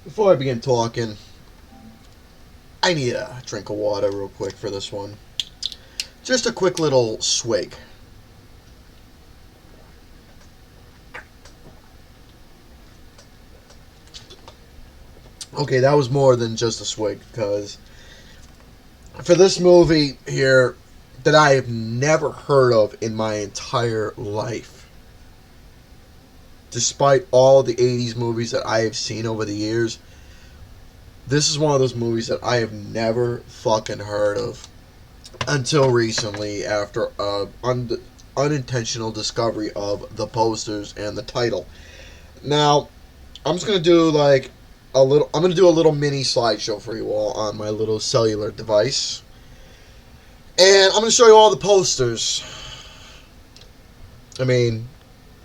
Before I begin talking, I need a drink of water real quick for this one. Just a quick little swig. Okay, that was more than just a swig, because for this movie here that I have never heard of in my entire life, despite all the 80s movies that I have seen over the years, this is one of those movies that I have never fucking heard of until recently after unintentional discovery of the posters and the title. Now, I'm just gonna do like I'm gonna do a little mini slideshow for you all on my little cellular device, and I'm gonna show you all the posters. I mean,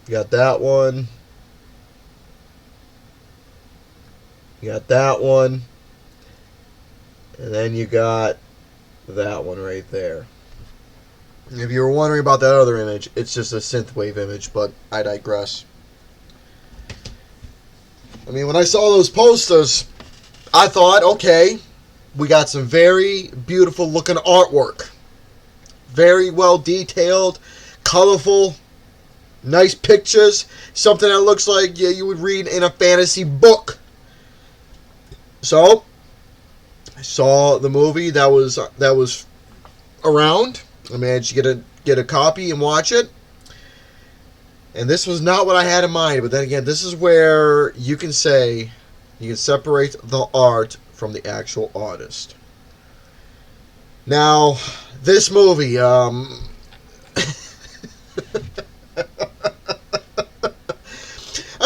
you got that one, you got that one, and then you got that one right there. If you were wondering about that other image, it's just a synthwave image, but I digress. I mean, when I saw those posters, I thought, okay, we got some very beautiful looking artwork. Very well detailed, colorful, nice pictures. Something that looks like you would read in a fantasy book. So, I saw the movie that was around. I managed to get a copy and watch it. And this was not what I had in mind. But then again, this is where you can separate the art from the actual artist. Now, this movie, I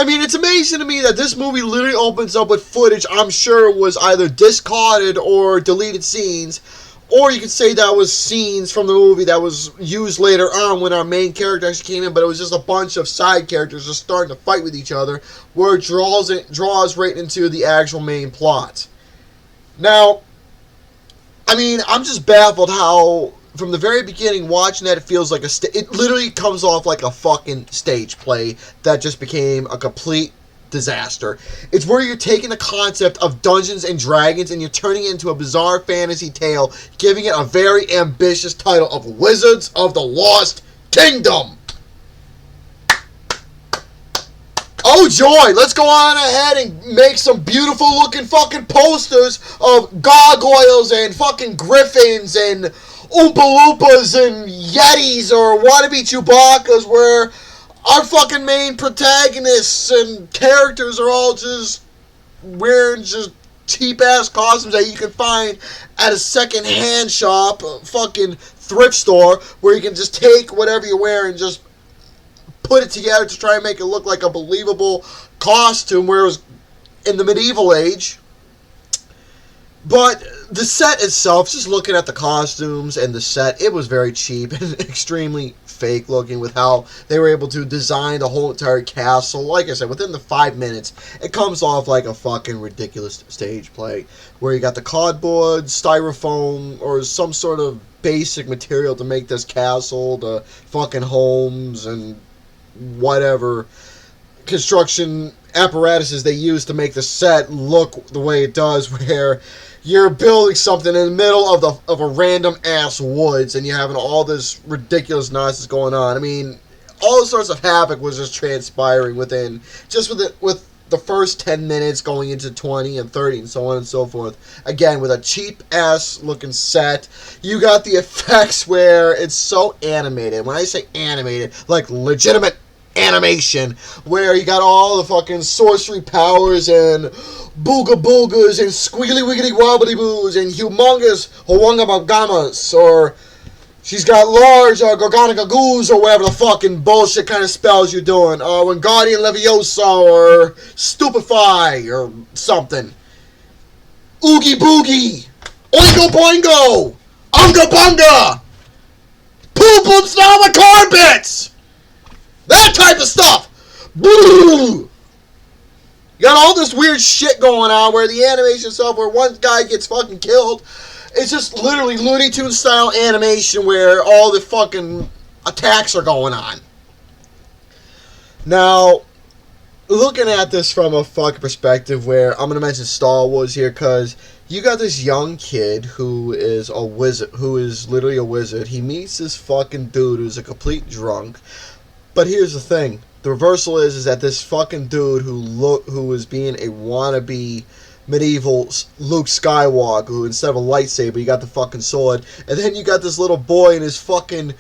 mean, it's amazing to me that this movie literally opens up with footage I'm sure was either discarded or deleted scenes. Or you could say that was scenes from the movie that was used later on when our main character actually came in, but it was just a bunch of side characters just starting to fight with each other, where it draws right into the actual main plot. Now, I mean, I'm just baffled how, from the very beginning, watching that, it feels like it literally comes off like a fucking stage play that just became a complete disaster. It's where you're taking the concept of Dungeons and Dragons and you're turning it into a bizarre fantasy tale, giving it a very ambitious title of Wizards of the Lost Kingdom. Oh joy, let's go on ahead and make some beautiful looking fucking posters of gargoyles and fucking griffins and Oompa Loompas and Yetis or wannabe Chewbacca's, where our fucking main protagonists and characters are all just wearing just cheap-ass costumes that you can find at a second-hand shop, a fucking thrift store, where you can just take whatever you wear and just put it together to try and make it look like a believable costume, whereas in the medieval age. But the set itself, just looking at the costumes and the set, it was very cheap and extremely fake looking with how they were able to design the whole entire castle. Like I said, within the 5 minutes, it comes off like a fucking ridiculous stage play, where you got the cardboard, styrofoam, or some sort of basic material to make this castle, the fucking homes, and whatever construction apparatuses they use to make the set look the way it does, where you're building something in the middle of a random ass woods and you're having all this ridiculous nonsense going on. I mean, all sorts of havoc was just transpiring with the first 10 minutes going into 20 and 30 and so on and so forth. Again, with a cheap ass looking set. You got the effects where it's so animated. When I say animated, like legitimate animation, where you got all the fucking sorcery powers and booga boogas and squiggly wiggly wobbly boos and humongous hoangabagamas, or she's got large gorgonagagoos, or whatever the fucking bullshit kind of spells you're doing, or Wingardium Leviosa, or Stupefy, or something. Oogie boogie, oingo boingo, unga bunga, poo poo snarl the carpets! That type of stuff! Boo! You got all this weird shit going on where the animation itself, where one guy gets fucking killed, it's just literally Looney Tunes style animation where all the fucking attacks are going on. Now, looking at this from a fucking perspective where I'm gonna mention Star Wars here, because you got this young kid who is a wizard, who is literally a wizard. He meets this fucking dude who's a complete drunk. But here's the thing: the reversal is that this fucking dude who was being a wannabe medieval Luke Skywalker, who instead of a lightsaber, you got the fucking sword, and then you got this little boy and his fucking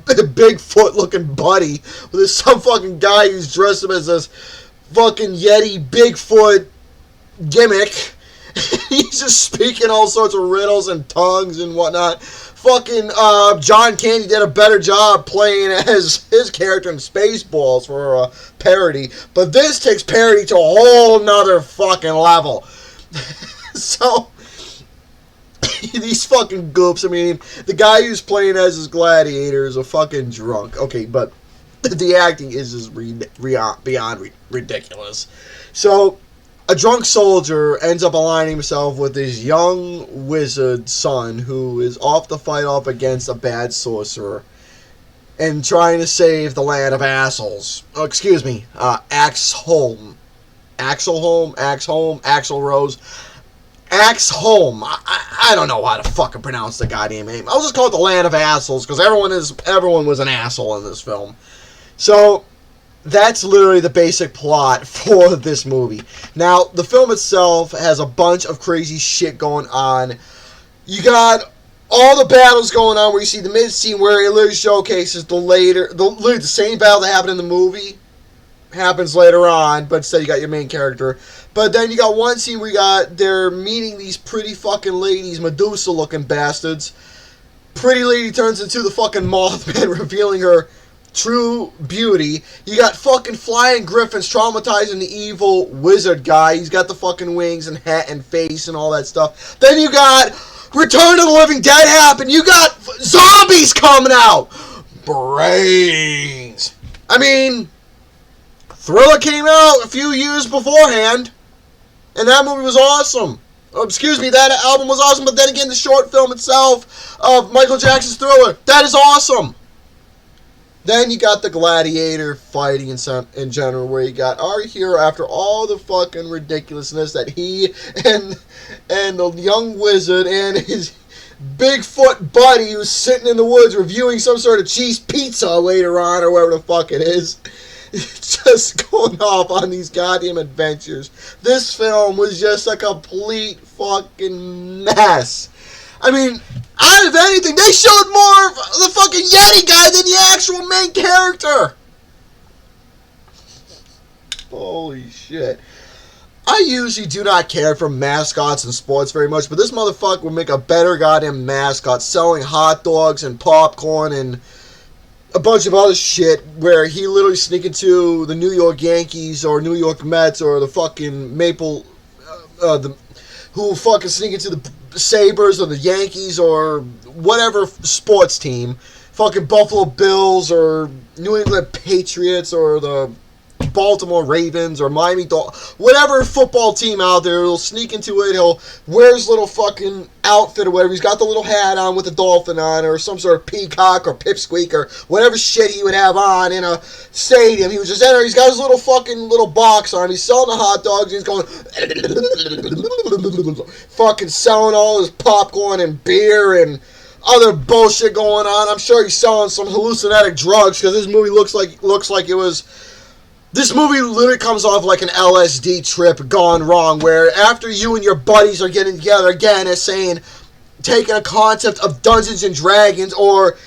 Bigfoot looking buddy. There's some fucking guy who's dressed up as this fucking Yeti Bigfoot gimmick. He's just speaking all sorts of riddles and tongues and whatnot. Fucking John Candy did a better job playing as his character in Spaceballs for a parody, but this takes parody to a whole nother fucking level. So these fucking goops. I mean, the guy who's playing as his gladiator is a fucking drunk. Okay, but the acting is just beyond ridiculous. So a drunk soldier ends up aligning himself with his young wizard son, who is off to fight off against a bad sorcerer and trying to save the land of assholes. Oh, excuse me, Axholm, Axel Rose, Axholm. I don't know how to fucking pronounce the goddamn name. I'll just call it the land of assholes, because everyone was an asshole in this film. So that's literally the basic plot for this movie. Now, the film itself has a bunch of crazy shit going on. You got all the battles going on where you see the mid-scene where it literally showcases the same battle that happened in the movie happens later on, but instead you got your main character. But then you got one scene where they're meeting these pretty fucking ladies, Medusa-looking bastards. Pretty lady turns into the fucking Mothman, revealing her true beauty. You got fucking flying griffins traumatizing the evil wizard guy. He's got the fucking wings and hat and face and all that stuff. Then you got Return of the Living Dead happen. You got zombies coming out. Brains. I mean, Thriller came out a few years beforehand, and that movie was awesome. Excuse me, that album was awesome, but then again, the short film itself of Michael Jackson's Thriller, that is awesome. Then you got the gladiator fighting in general, where you got our hero, after all the fucking ridiculousness that he and the young wizard and his Bigfoot buddy who's sitting in the woods reviewing some sort of cheese pizza later on, or whatever the fuck it is, just going off on these goddamn adventures. This film was just a complete fucking mess. I mean, out of anything, they showed more of the fucking Yeti guy than the actual main character. Holy shit. I usually do not care for mascots in sports very much, but this motherfucker would make a better goddamn mascot, selling hot dogs and popcorn and a bunch of other shit, where he literally sneak into the New York Yankees or New York Mets or the fucking who fucking sneak into the Sabres or the Yankees or whatever sports team, fucking Buffalo Bills or New England Patriots or the Baltimore Ravens or Miami Dolphins, whatever football team out there, he'll sneak into it, he'll wear his little fucking outfit or whatever, he's got the little hat on with the dolphin on, or some sort of peacock or pipsqueak or whatever shit he would have on in a stadium. He was just enter, he's got his little box on, he's selling the hot dogs, he's going fucking selling all his popcorn and beer and other bullshit going on. I'm sure he's selling some hallucinogenic drugs, because this movie looks like it was. This movie literally comes off like an LSD trip gone wrong, where after you and your buddies are getting together again as saying, taking a concept of Dungeons and Dragons, or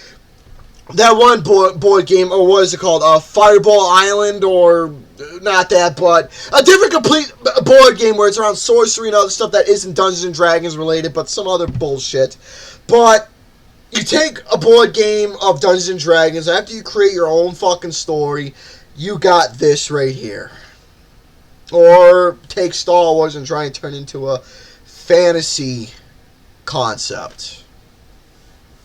that one board game, or what is it called, Fireball Island, or not that, but a different complete board game where it's around sorcery and other stuff that isn't Dungeons and Dragons related, but some other bullshit. But you take a board game of Dungeons and Dragons, after you create your own fucking story, you got this right here. Or take Star Wars and try and turn it into a fantasy concept.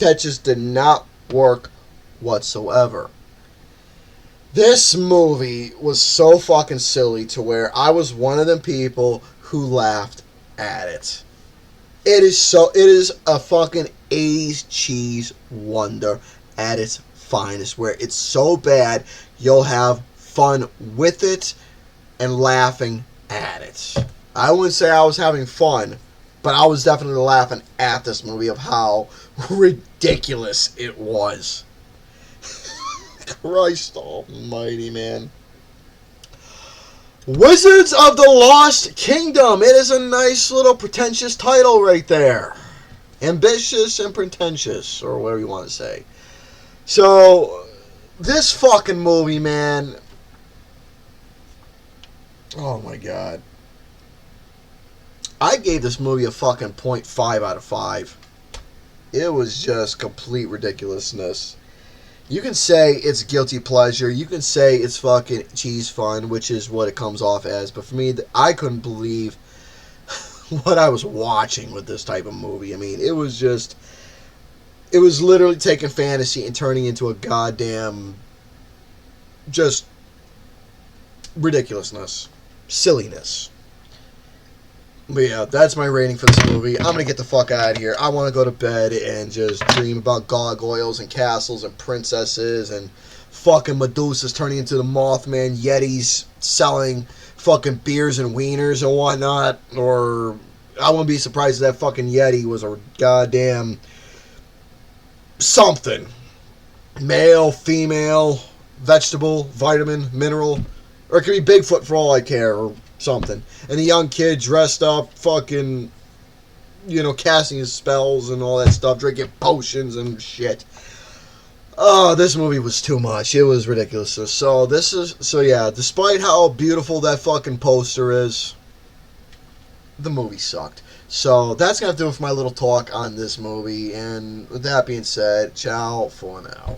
That just did not work whatsoever. This movie was so fucking silly to where I was one of them people who laughed at it. It is a fucking 80s cheese wonder at its finest, where it's so bad you'll have fun with it, and laughing at it. I wouldn't say I was having fun, but I was definitely laughing at this movie of how ridiculous it was. Christ almighty, man. Wizards of the Lost Kingdom. It is a nice little pretentious title right there. Ambitious and pretentious, or whatever you want to say. So, this fucking movie, man. Oh my god. I gave this movie a fucking 0.5 out of 5. It was just complete ridiculousness. You can say it's guilty pleasure. You can say it's fucking cheese fun, which is what it comes off as. But for me, I couldn't believe what I was watching with this type of movie. I mean, it was just... It was literally taking fantasy and turning into a goddamn... just... ridiculousness. Silliness. But yeah, that's my rating for this movie. I'm gonna get the fuck out of here. I want to go to bed and just dream about gargoyles and castles and princesses and fucking Medusas turning into the Mothman, Yetis selling fucking beers and wieners and whatnot. Or I wouldn't be surprised if that fucking Yeti was a goddamn something. Male, female, vegetable, vitamin, mineral. Or it could be Bigfoot for all I care, or something. And the young kid dressed up, fucking, you know, casting his spells and all that stuff, drinking potions and shit. Oh, this movie was too much. It was ridiculous. So yeah, despite how beautiful that fucking poster is, the movie sucked. So that's going to do it for my little talk on this movie. And with that being said, ciao for now.